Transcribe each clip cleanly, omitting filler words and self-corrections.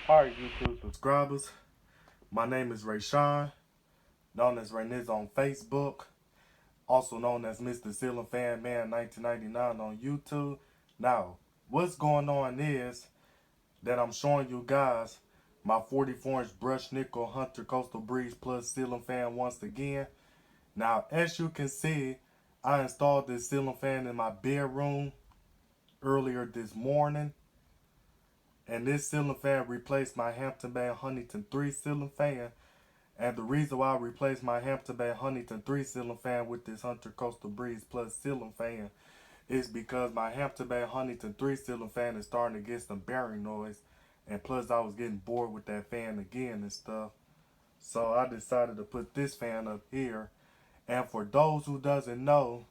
Alright, YouTube subscribers. My name is Rayshawn, known as Rayniz on Facebook, also known as Mr. Ceiling Fan Man 1999 on YouTube. Now, what's going on is that I'm showing you guys my 44-inch brushed nickel Hunter Coastal Breeze Plus ceiling fan once again. Now, as you can see, I installed this ceiling fan in my bedroom earlier this morning. And this ceiling fan replaced my Hampton Bay Huntington 3 ceiling fan. And the reason why I replaced my Hampton Bay Huntington 3 ceiling fan with this Hunter Coastal Breeze Plus ceiling fan is because my Hampton Bay Huntington 3 ceiling fan is starting to get some bearing noise. And plus I was getting bored with that fan again and stuff. So I decided to put this fan up here. And for those who doesn't know,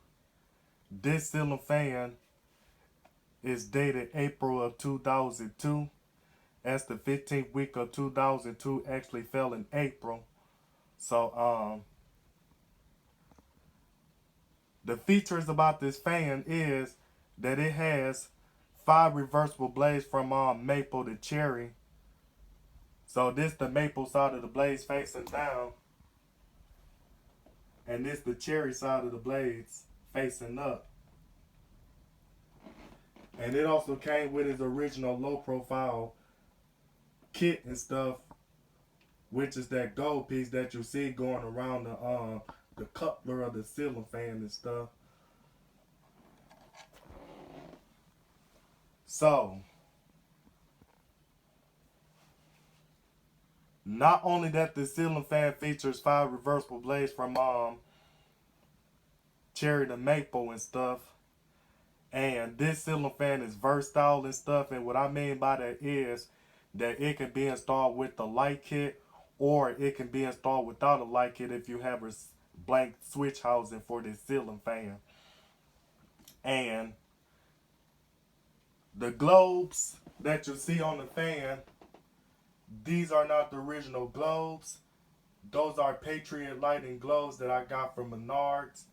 this ceiling fan is dated April of 2002. As the 15th week of 2002 actually fell in April. So, the features about this fan is that it has 5 reversible blades from maple to cherry. So this the maple side of the blades facing down. And this the cherry side of the blades facing up. And it also came with its original low profile kit and stuff, which is that gold piece that you see going around the coupler of the ceiling fan and stuff. So, not only that the ceiling fan features 5 reversible blades from cherry to maple and stuff, and this ceiling fan is versatile and stuff, and what I mean by that is that it can be installed with the light kit, or it can be installed without a light kit if you have a blank switch housing for this ceiling fan. And the globes that you see on the fan, these are not the original globes. Those are Patriot lighting globes that I got from Menards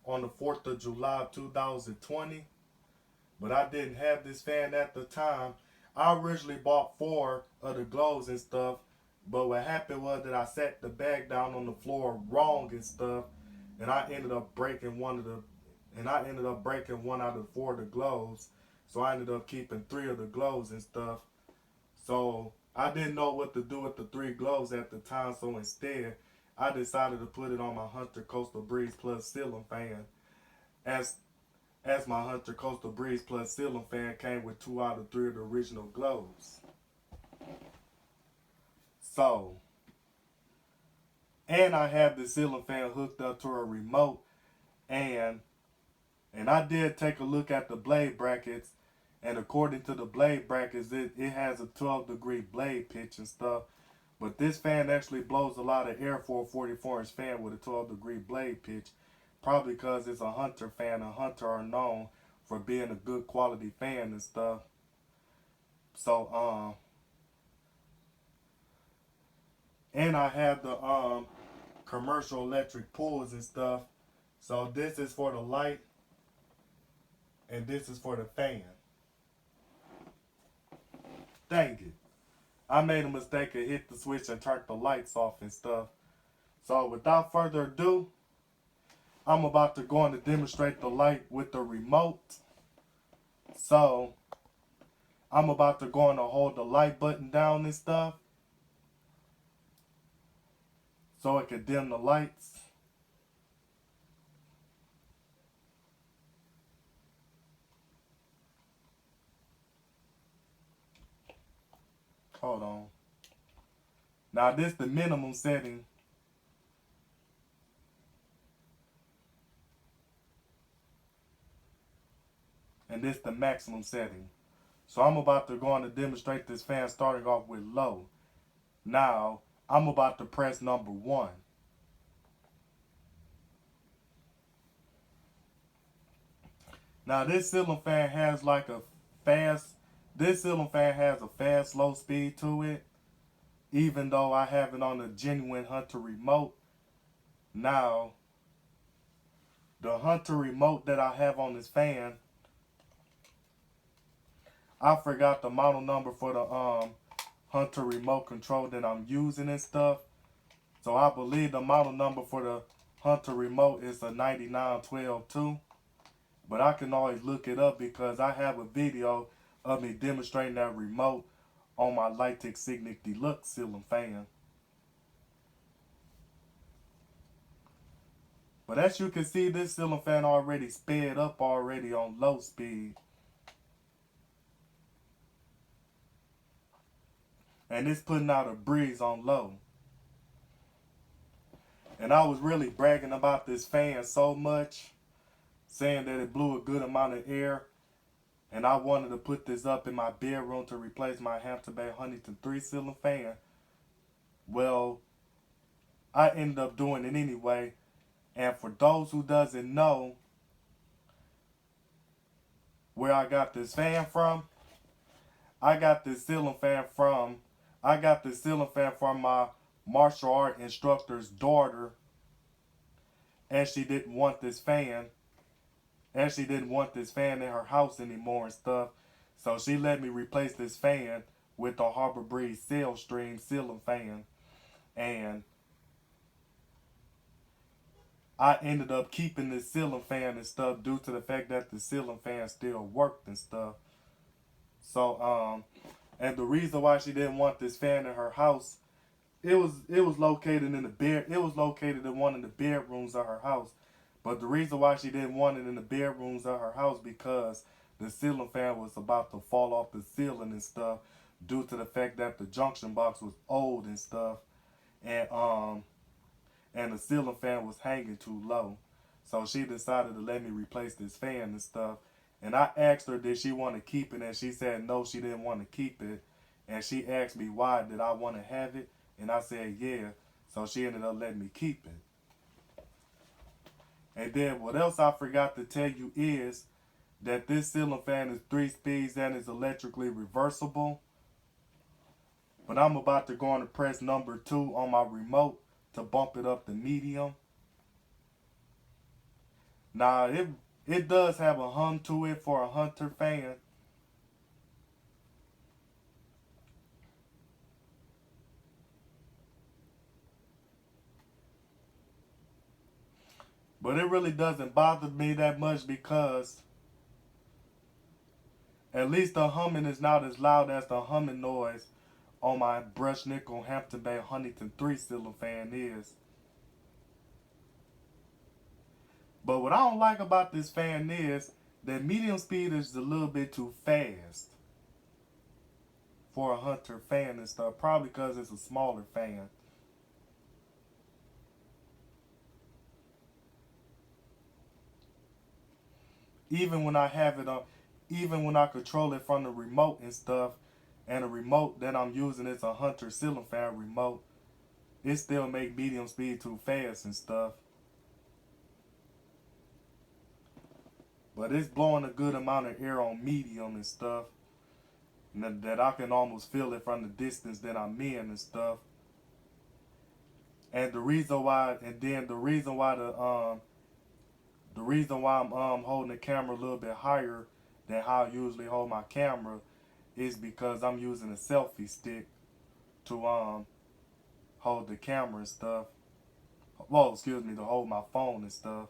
on the 4th of July 2020. But I didn't have this fan at the time. I originally bought 4 of the globes and stuff. But what happened was that I set the bag down on the floor wrong and stuff. And I ended up breaking one out of 4 of the globes. So I ended up keeping 3 of the globes and stuff. So I didn't know what to do with the 3 globes at the time. So instead, I decided to put it on my Hunter Coastal Breeze Plus ceiling fan. As my Hunter Coastal Breeze Plus ceiling fan came with 2 out of 3 of the original globes. So, and I have the ceiling fan hooked up to a remote, and I did take a look at the blade brackets, and according to the blade brackets, it has a 12-degree blade pitch and stuff. But this fan actually blows a lot of air for a 44-inch fan with a 12-degree blade pitch. Probably because it's a Hunter fan. A Hunter are known for being a good quality fan and stuff. So, and I have the commercial electric pulls and stuff. So this is for the light, and this is for the fan. Dang it. I made a mistake and hit the switch and turned the lights off and stuff. So without further ado, I'm about to go on to demonstrate the light with the remote. So I'm about to go on to hold the light button down and stuff, so it can dim the lights. Hold on. Now this the minimum setting. And this the maximum setting. So I'm about to go on to demonstrate this fan starting off with low. Now, I'm about to press number 1. Now this ceiling fan has like a this ceiling fan has a fast slow speed to it. Even though I have it on a genuine Hunter remote. Now, the Hunter remote that I have on this fan, I forgot the model number for Hunter remote control that I'm using and stuff. So I believe the model number for the Hunter remote is a 99122. But I can always look it up because I have a video of me demonstrating that remote on my Lytec Signet Deluxe ceiling fan. But as you can see, this ceiling fan already sped up already on low speed. And it's putting out a breeze on low. And I was really bragging about this fan so much, saying that it blew a good amount of air. And I wanted to put this up in my bedroom to replace my Hampton Bay Huntington 3 ceiling fan. Well, I ended up doing it anyway. And for those who doesn't know where I got this fan from, I got this ceiling fan from my martial art instructor's daughter. And she didn't want this fan. And she didn't want this fan in her house anymore and stuff. So she let me replace this fan with the Harbor Breeze Sailstream ceiling fan. And I ended up keeping this ceiling fan and stuff due to the fact that the ceiling fan still worked and stuff. So, and the reason why she didn't want this fan in her house, it was located in one of the bedrooms of her house. But the reason why she didn't want it in the bedrooms of her house because the ceiling fan was about to fall off the ceiling and stuff due to the fact that the junction box was old and stuff. And the ceiling fan was hanging too low. So she decided to let me replace this fan and stuff. And I asked her did she want to keep it, and she said no, she didn't want to keep it. And she asked me why did I want to have it, and I said yeah. So she ended up letting me keep it. And then what else I forgot to tell you is that this ceiling fan is 3 speeds and is electrically reversible. But I'm about to go on to press number 2 on my remote to bump it up to medium. Now it does have a hum to it for a Hunter fan. But it really doesn't bother me that much because at least the humming is not as loud as the humming noise on my brushed nickel Hampton Bay Huntington 3 ceiling fan is. But what I don't like about this fan is that medium speed is a little bit too fast for a Hunter fan and stuff. Probably because it's a smaller fan. Even when I have it on, even when I control it from the remote and stuff, and the remote that I'm using is a Hunter ceiling fan remote, it still make medium speed too fast and stuff. But it's blowing a good amount of air on medium and stuff. And that I can almost feel it from the distance that I'm in and stuff. And the reason why I'm holding the camera a little bit higher than how I usually hold my camera is because I'm using a selfie stick to hold the camera and stuff. Well, excuse me, to hold my phone and stuff.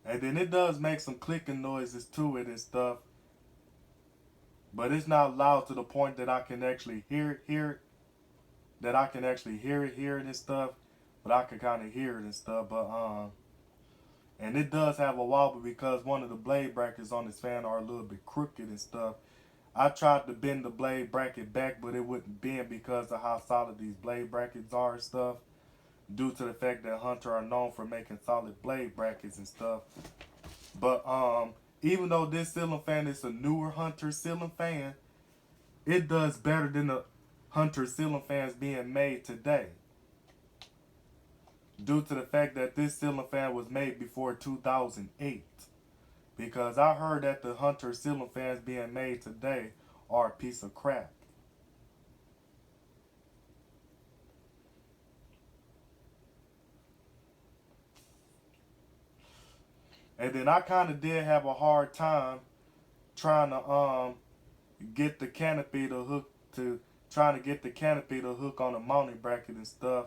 And then it does make some clicking noises to it and stuff. But it's not loud to the point that I can actually hear it. That I can actually hear it and stuff. But I can kind of hear it and stuff. And it does have a wobble because one of the blade brackets on this fan are a little bit crooked and stuff. I tried to bend the blade bracket back, but it wouldn't bend because of how solid these blade brackets are and stuff. Due to the fact that Hunter are known for making solid blade brackets and stuff. But even though this ceiling fan is a newer Hunter ceiling fan, it does better than the Hunter ceiling fans being made today. Due to the fact that this ceiling fan was made before 2008. Because I heard that the Hunter ceiling fans being made today are a piece of crap. And then I kind of did have a hard time trying to get the canopy to hook to trying to get the canopy to hook on the mounting bracket and stuff,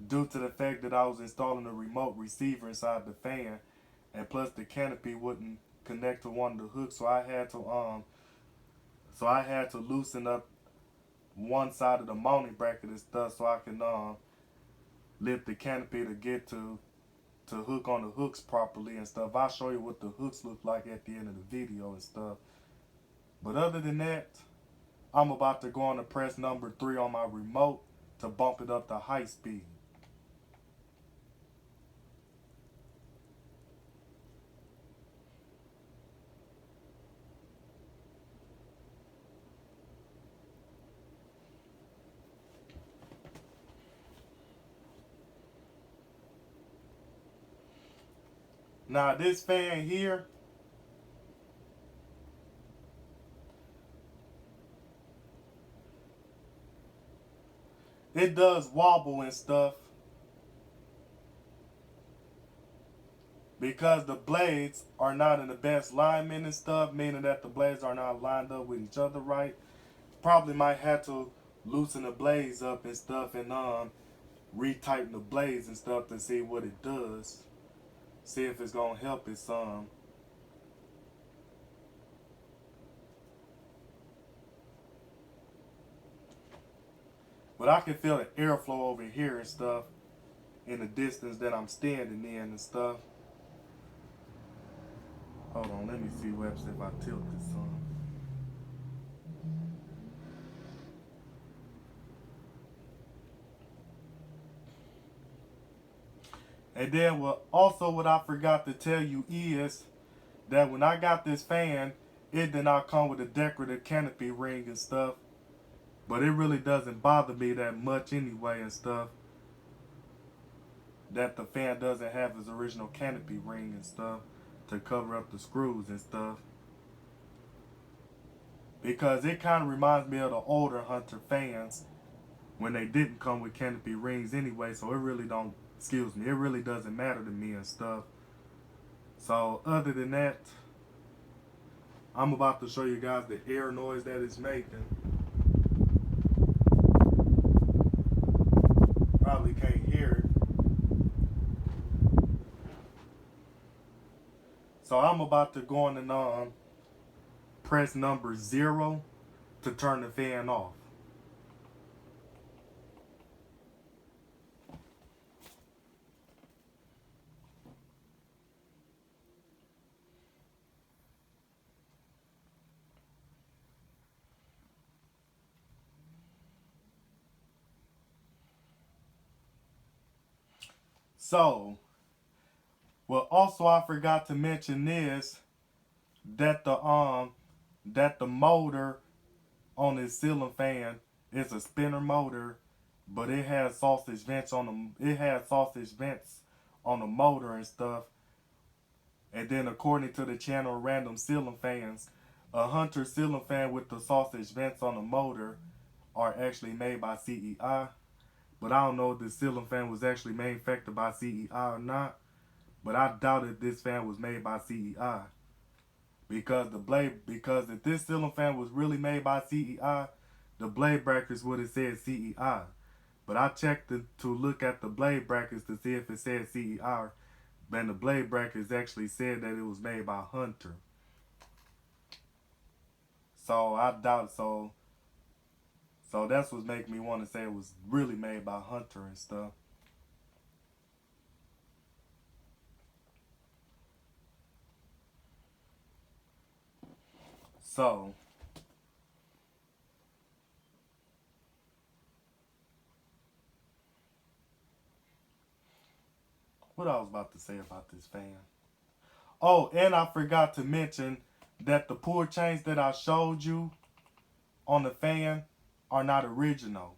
due to the fact that I was installing a remote receiver inside the fan, and plus the canopy wouldn't connect to one of the hooks, so I had to loosen up one side of the mounting bracket and stuff so I can lift the canopy to get to hook on the hooks properly and stuff. I'll show you what the hooks look like at the end of the video and stuff. But other than that, I'm about to go on to press number 3 on my remote to bump it up to high speed. Now this fan here, it does wobble and stuff because the blades are not in the best alignment and stuff, meaning that the blades are not lined up with each other right. Probably might have to loosen the blades up and stuff and retighten the blades and stuff to see what it does. See if it's gonna help it some. But I can feel the airflow over here and stuff in the distance that I'm standing in and stuff. Hold on, let me see what happens if I tilt this some. And then what I forgot to tell you is that when I got this fan, it did not come with a decorative canopy ring and stuff. But it really doesn't bother me that much anyway and stuff, that the fan doesn't have its original canopy ring and stuff to cover up the screws and stuff. Because it kind of reminds me of the older Hunter fans when they didn't come with canopy rings anyway, so it really doesn't matter to me and stuff. So other than that, I'm about to show you guys the air noise that it's making. Probably can't hear it. So I'm about to go on and press number 0 to turn the fan off. So, what also I forgot to mention is that the motor on this ceiling fan is a spinner motor, but it has sausage vents on the motor and stuff. And then according to the channel Random Ceiling Fans, a Hunter ceiling fan with the sausage vents on the motor are actually made by CEI. But I don't know if the ceiling fan was actually manufactured by CEI or not. But I doubted this fan was made by CEI. Because if this ceiling fan was really made by CEI, the blade brackets would have said CEI. But I checked to look at the blade brackets to see if it said CEI. And the blade brackets actually said that it was made by Hunter. So I doubt so. So that's what's making me want to say it was really made by Hunter and stuff. So, what I was about to say about this fan. Oh, and I forgot to mention that the pull chains that I showed you on the fan are not original.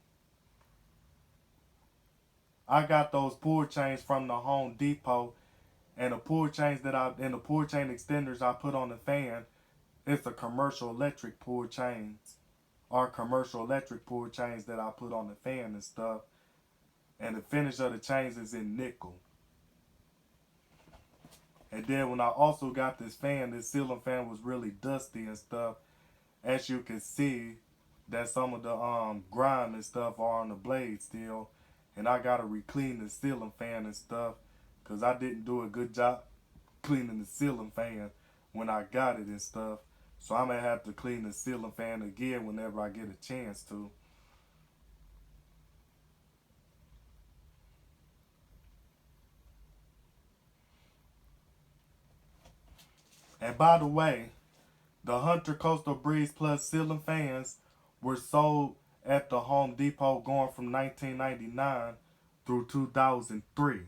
I got those pull chains from the Home Depot, and the pull chain extenders I put on the fan, it's a commercial electric pull chains, or commercial electric pull chains that I put on the fan and stuff. And the finish of the chains is in nickel. And then when I also got this fan, this ceiling fan was really dusty and stuff. As you can see, that some of the grime and stuff are on the blade still. And I gotta re-clean the ceiling fan and stuff, cause I didn't do a good job cleaning the ceiling fan when I got it and stuff. So I'm gonna have to clean the ceiling fan again whenever I get a chance to. And by the way, the Hunter Coastal Breeze Plus ceiling fans were sold at the Home Depot going from 1999 through 2003.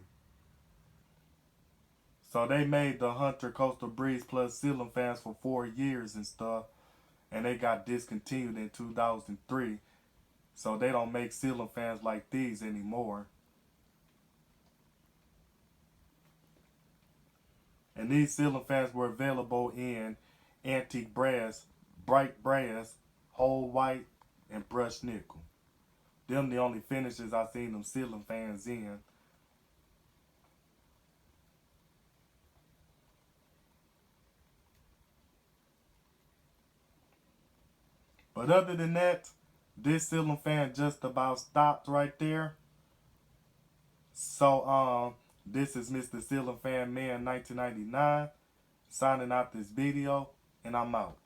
So they made the Hunter Coastal Breeze Plus ceiling fans for 4 years and stuff, and they got discontinued in 2003. So they don't make ceiling fans like these anymore. And these ceiling fans were available in antique brass, bright brass, whole white, and brushed nickel. Them the only finishes I seen them ceiling fans in. But other than that, this ceiling fan just about stopped right there. So this is Mr. Ceiling Fan Man 1999 signing out this video, and I'm out.